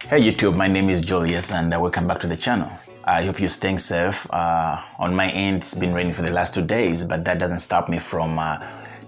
Hey YouTube, my name is Julius and welcome back to the channel. I hope you're staying safe. On my end, it's been raining for the last 2 days, but that doesn't stop me from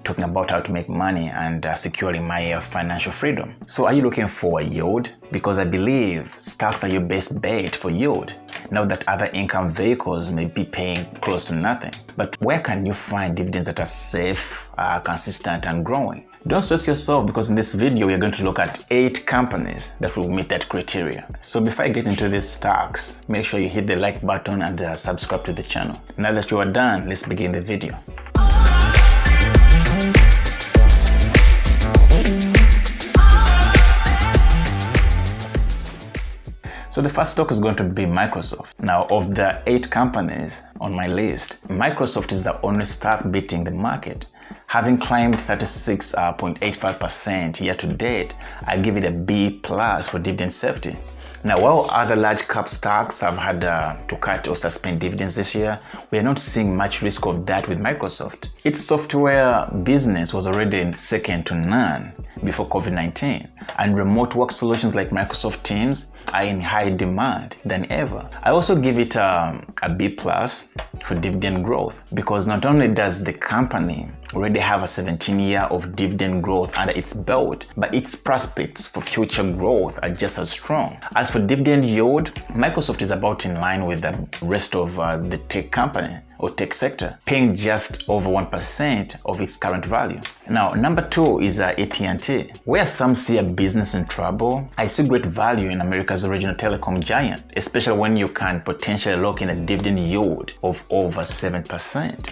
talking about how to make money and securing my financial freedom. So are you looking for a yield? Because I believe stocks are your best bet for yield. Now that other income vehicles may be paying close to nothing. But where can you find dividends that are safe, consistent and growing? Don't stress yourself, because in this video we are going to look at 8 companies that will meet that criteria. So before I get into these stocks, make sure you hit the like button and subscribe to the channel. Now that you are done, let's begin the video. So the first stock is going to be Microsoft. Now, of the 8 companies on my list, Microsoft is the only stock beating the market. Having climbed 36.85% year to date, I give it a B+ for dividend safety. Now, while other large cap stocks have had to cut or suspend dividends this year, we are not seeing much risk of that with Microsoft. Its software business was already second to none before COVID-19, and remote work solutions like Microsoft Teams are in high demand than ever. I also give it a B+ for dividend growth, because not only does the company already have a 17-year of dividend growth under its belt, but its prospects for future growth are just as strong. As for dividend yield, Microsoft is about in line with the rest of the tech company or tech sector, paying just over 1% of its current value. Now, number 2 is AT&T. Where some see a business in trouble, I see great value in America's regional telecom giant, especially when you can potentially lock in a dividend yield of over 7%.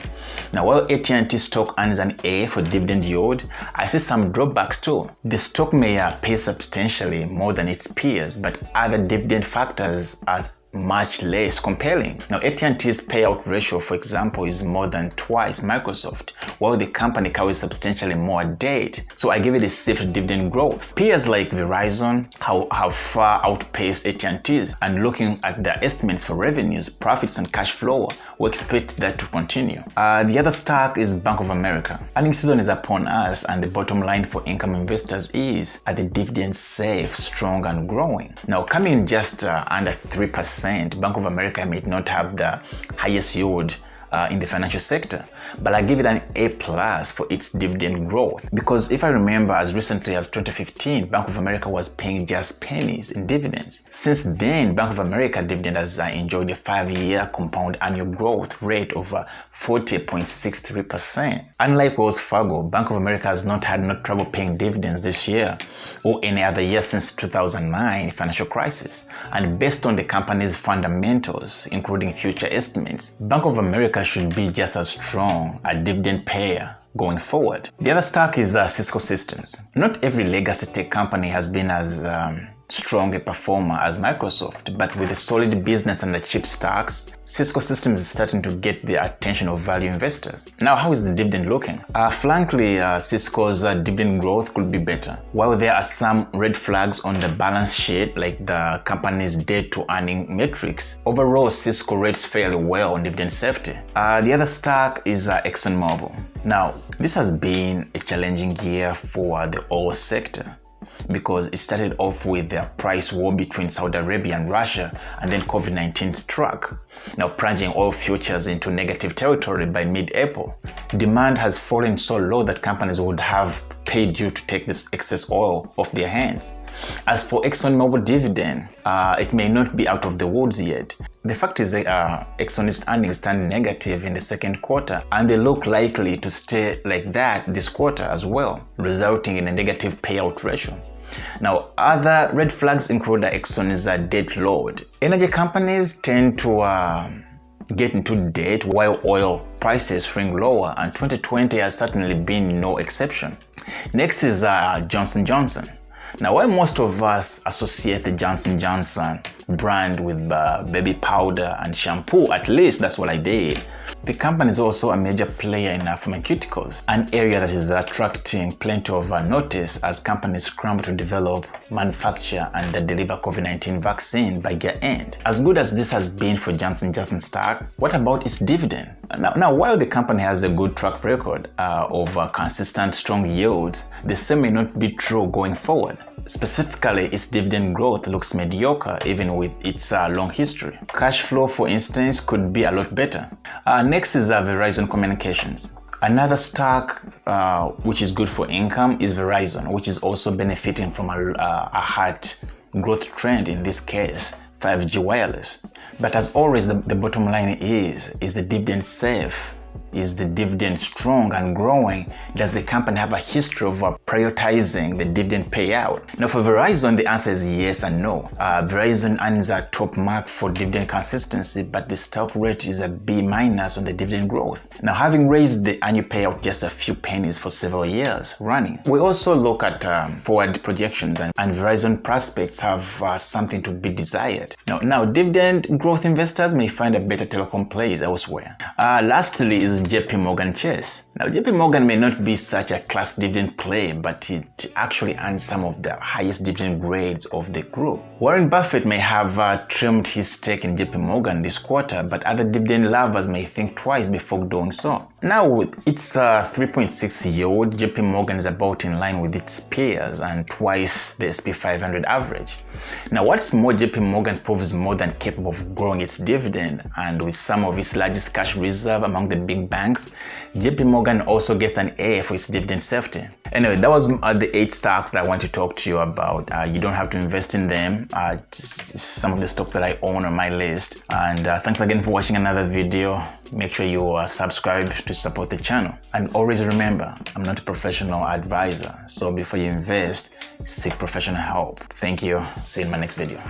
Now, while AT&T stock earns an A for dividend yield, I see some drawbacks too. The stock may pay substantially more than its peers, but other dividend factors are much less compelling. Now, AT&T's payout ratio, for example, is more than twice Microsoft, while the company carries substantially more debt. So I give it a safe dividend growth. Peers like Verizon have far outpaced AT&T's, and looking at their estimates for revenues, profits and cash flow, we expect that to continue. The other stock is Bank of America. Earnings season is upon us, and the bottom line for income investors is, are the dividends safe, strong and growing? Now, coming in just under 3%, Bank of America may not have the highest yield in the financial sector, but I give it an A+ for its dividend growth, because if I remember, as recently as 2015, Bank of America was paying just pennies in dividends. Since then, Bank of America dividend has enjoyed a 5-year compound annual growth rate of 40.63%. Unlike Wells Fargo, Bank of America has not had no trouble paying dividends this year or any other year since 2009 financial crisis. And based on the company's fundamentals, including future estimates, Bank of America should be just as strong a dividend payer going forward. The other stock is Cisco Systems. Not every legacy tech company has been as strong a performer as Microsoft, but with a solid business and the cheap stocks, Cisco Systems is starting to get the attention of value investors. Now, how is the dividend looking? Frankly, Cisco's dividend growth could be better. While there are some red flags on the balance sheet, like the company's debt to earning metrics, overall Cisco rates fairly well on dividend safety. The other stock is ExxonMobil. Now, this has been a challenging year for the oil sector, because it started off with the price war between Saudi Arabia and Russia, and then COVID-19 struck, now plunging oil futures into negative territory by mid-April. Demand has fallen so low that companies would have paid you to take this excess oil off their hands. As for ExxonMobil dividend, it may not be out of the woods yet. The fact is that Exxon's earnings turned negative in the second quarter, and they look likely to stay like that this quarter as well, resulting in a negative payout ratio. Now, other red flags include Exxon's debt load. Energy companies tend to get into debt while oil prices swing lower, and 2020 has certainly been no exception. Next is Johnson & Johnson. Now, while most of us associate the Johnson & Johnson brand with baby powder and shampoo, at least that's what I did, the company is also a major player in pharmaceuticals, an area that is attracting plenty of notice as companies scramble to develop, manufacture, and deliver COVID-19 vaccine by year end. As good as this has been for Johnson & Johnson stock, what about its dividend? Now, while the company has a good track record of consistent, strong yields, the same may not be true going forward. Specifically, its dividend growth looks mediocre even with its long history. Cash flow, for instance, could be a lot better. Next is Verizon Communications. Another stock which is good for income is Verizon, which is also benefiting from a hard growth trend, in this case 5G wireless. But as always, the bottom line is the dividend safe? Is the dividend strong and growing? Does the company have a history of prioritizing the dividend payout? Now for Verizon, the answer is yes and no. Verizon earns a top mark for dividend consistency, but the stock rate is a B- on the dividend growth. Now, having raised the annual payout just a few pennies for several years running, we also look at forward projections, and Verizon prospects have something to be desired. Now, dividend growth investors may find a better telecom plays elsewhere. Lastly is JP Morgan Chase. Now, JP Morgan may not be such a class dividend play, but it actually earns some of the highest dividend grades of the group. Warren Buffett may have trimmed his stake in JP Morgan this quarter, but other dividend lovers may think twice before doing so. Now, with its 3.6 yield, JP Morgan is about in line with its peers and twice the SP 500 average. Now, what's more, JP Morgan proves more than capable of growing its dividend, and with some of its largest cash reserve among the big banks, JP Morgan also gets an A for its dividend safety. Anyway, that was the 8 stocks that I want to talk to you about. You don't have to invest in them. Some of the stocks that I own on my list. And thanks again for watching another video. Make sure you subscribe to support the channel. And always remember, I'm not a professional advisor. So before you invest, seek professional help. Thank you. See you in my next video.